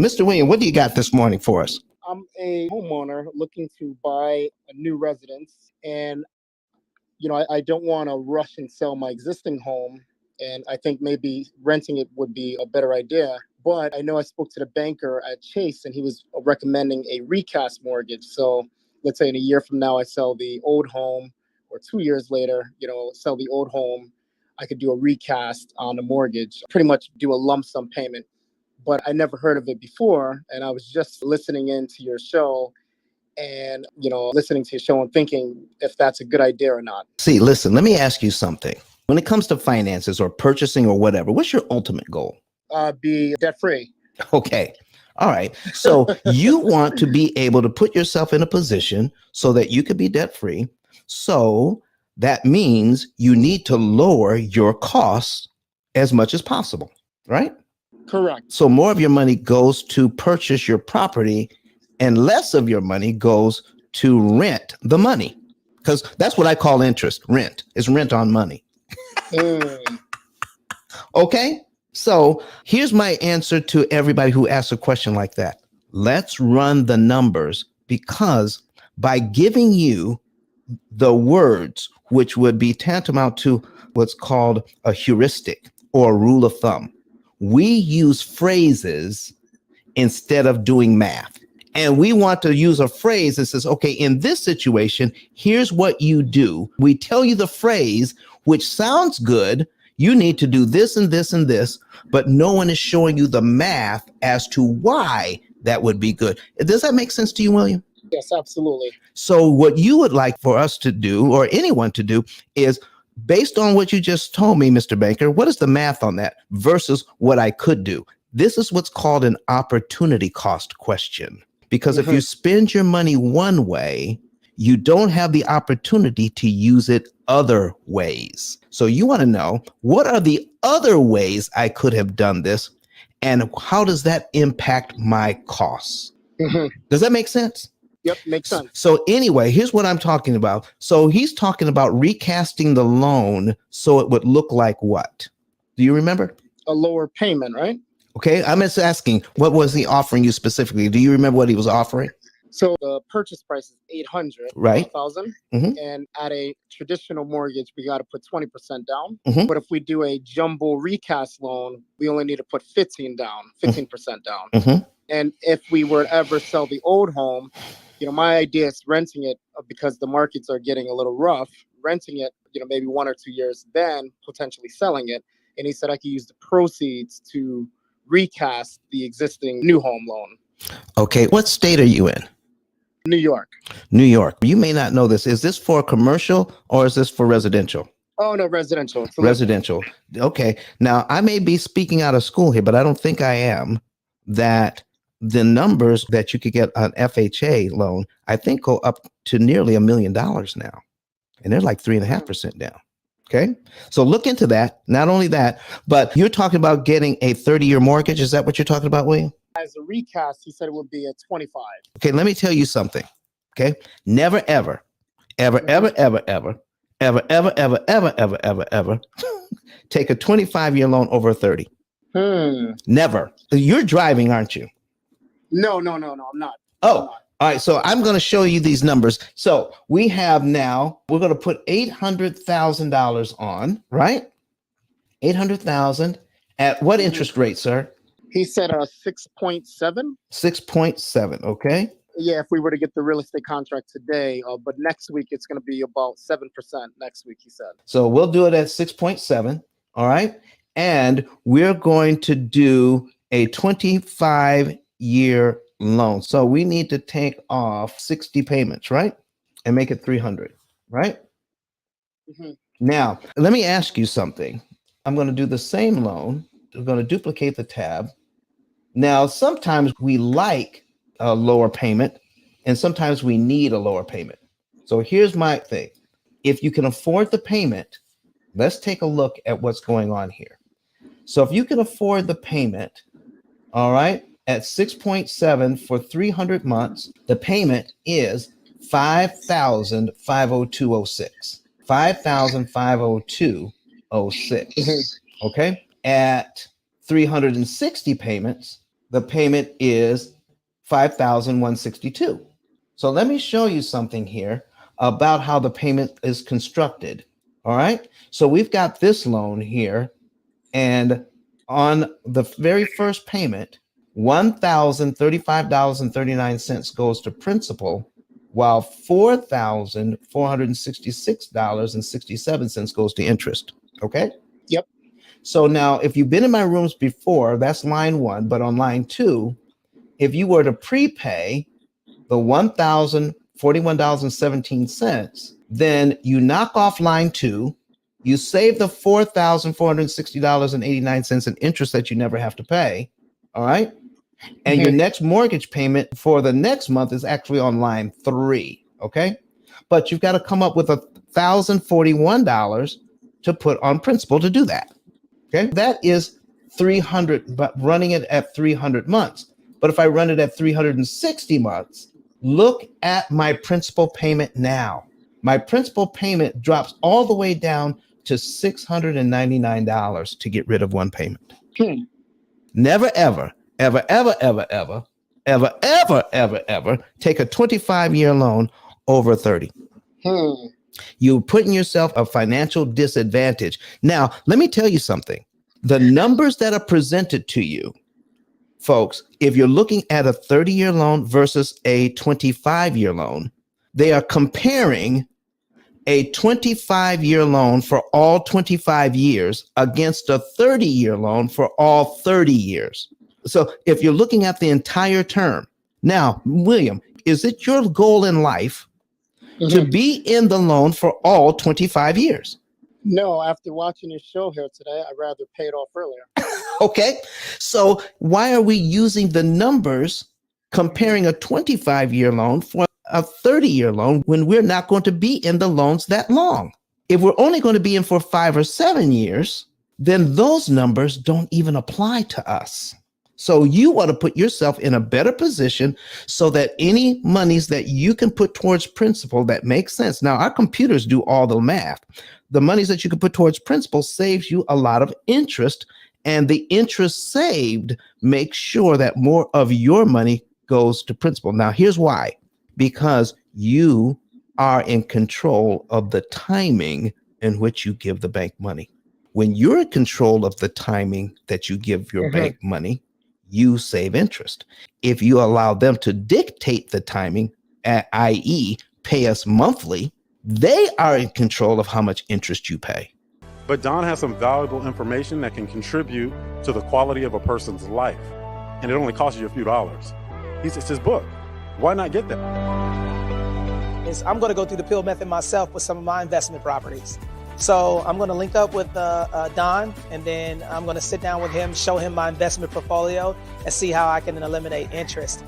Mr. William, what do you got this morning for us? I'm a homeowner looking to buy a new residence, and I don't want to rush and sell my existing home. And I think maybe renting it would be a better idea. But I know I spoke to the banker at Chase, and he was recommending a recast mortgage. So let's say in a year from now, I sell the old home, or 2 years later, sell the old home. I could do a recast on the mortgage, pretty much do a lump sum payment. But I never heard of it before. And I was just listening into your show and, listening to your show and thinking if that's a good idea or not. See, listen, let me ask you something. When it comes to finances or purchasing or whatever, what's your ultimate goal? Be debt free. Okay. All right. So you want to be able to put yourself in a position so that you could be debt free. So that means you need to lower your costs as much as possible, right? Correct. So more of your money goes to purchase your property and less of your money goes to rent the money, because that's what I call interest. Rent is rent on money. Okay. So here's my answer to everybody who asks a question like that. Let's run the numbers, because by giving you the words, which would be tantamount to what's called a heuristic or a rule of thumb, we use phrases instead of doing math. And we want to use a phrase that says, okay, in this situation, here's what you do. We tell you the phrase, which sounds good. You need to do this and this and this, but no one is showing you the math as to why that would be good. Does that make sense to you, William? Yes, absolutely. So what you would like for us to do, or anyone to do, is based on what you just told me, Mr. Banker, what is the math on that versus what I could do? This is what's called an opportunity cost question. Because if you spend your money one way, you don't have the opportunity to use it other ways. So you want to know, what are the other ways I could have done this? And how does that impact my costs? Does that make sense? Yep, makes sense. So anyway, here's what I'm talking about. So he's talking about recasting the loan so it would look like what? Do you remember? A lower payment, right? Okay, I'm just asking, what was he offering you specifically? Do you remember what he was offering? So the purchase price is $800,000, right? And at a traditional mortgage, we got to put 20% down. But if we do a jumbo recast loan, we only need to put 15% down. And if we were to ever sell the old home, my idea is renting it, because the markets are getting a little rough. Renting it, maybe 1 or 2 years, then potentially selling it. And he said I could use the proceeds to recast the existing new home loan. Okay, what state are you in? New York. New York. You may not know this. Is this for commercial or is this for residential? Oh, no, residential. Residential. Okay. Now, I may be speaking out of school here, but I don't think I am. That the numbers that you could get on FHA loan, I think, go up to nearly $1 million now. And they're like 3.5% down. Okay. So look into that. Not only that, but you're talking about getting a 30-year mortgage. Is that what you're talking about, William? As a recast, he said it would be at 25. Okay. Let me tell you something. Okay. Never, ever, ever, ever, ever, ever, ever, ever, ever, ever, ever, ever, ever take a 25-year loan over a 30. Never. You're driving, aren't you? No, I'm not. Oh, all right. So I'm going to show you these numbers. So we have now, we're going to put $800,000 on, right? 800,000 at what interest rate, sir? He said 6.7. 6.7. Okay. Yeah, if we were to get the real estate contract today, but next week it's going to be about 7% next week, he said. So we'll do it at 6.7. All right. And we're going to do a 25-year loan. So we need to take off 60 payments, right? And make it 300, right? Now, let me ask you something. I'm going to do the same loan. We're going to duplicate the tab. Now, sometimes we like a lower payment and sometimes we need a lower payment. So here's my thing. If you can afford the payment, let's take a look at what's going on here. So if you can afford the payment, all right, at 6.7 for 300 months, the payment is $5,502.06. $5,502.06. Okay. At 360 payments, the payment is $5,162. So let me show you something here about how the payment is constructed. All right. So we've got this loan here, and on the very first payment, $1,035.39 goes to principal, while $4,466.67 goes to interest. Okay. Yep. So now, if you've been in my rooms before, that's line one. But on line two, if you were to prepay the $1,041.17, then you knock off line two, you save the $4,460.89 in interest that you never have to pay. All right. And your next mortgage payment for the next month is actually on line three. Okay. But you've got to come up with $1,041 to put on principal to do that. Okay. That is 300, but running it at 300 months. But if I run it at 360 months, look at my principal payment now. My principal payment drops all the way down to $699 to get rid of one payment. Never, ever, ever, ever, ever, ever, ever, ever, ever, ever take a 25-year loan over 30. You're putting yourself a financial disadvantage. Now, let me tell you something. The numbers that are presented to you, folks, if you're looking at a 30-year loan versus a 25-year loan, they are comparing a 25-year loan for all 25 years against a 30-year loan for all 30 years. So if you're looking at the entire term, now, William, is it your goal in life to be in the loan for all 25 years? No, after watching your show here today, I'd rather pay it off earlier. Okay. So why are we using the numbers comparing a 25-year loan for a 30-year loan when we're not going to be in the loans that long? If we're only going to be in for 5 or 7 years, then those numbers don't even apply to us. So you want to put yourself in a better position so that any monies that you can put towards principal that makes sense. Now, our computers do all the math. The monies that you can put towards principal saves you a lot of interest, and the interest saved makes sure that more of your money goes to principal. Now, here's why. Because you are in control of the timing in which you give the bank money. When you're in control of the timing that you give your bank money, you save interest. If you allow them to dictate the timing, i.e., pay us monthly, they are in control of how much interest you pay. But Don has some valuable information that can contribute to the quality of a person's life. And it only costs you a few dollars. It's his book. Why not get that? I'm going to go through the P.I.L.L method myself with some of my investment properties. So I'm going to link up with Don, and then I'm going to sit down with him, show him my investment portfolio, and see how I can eliminate interest.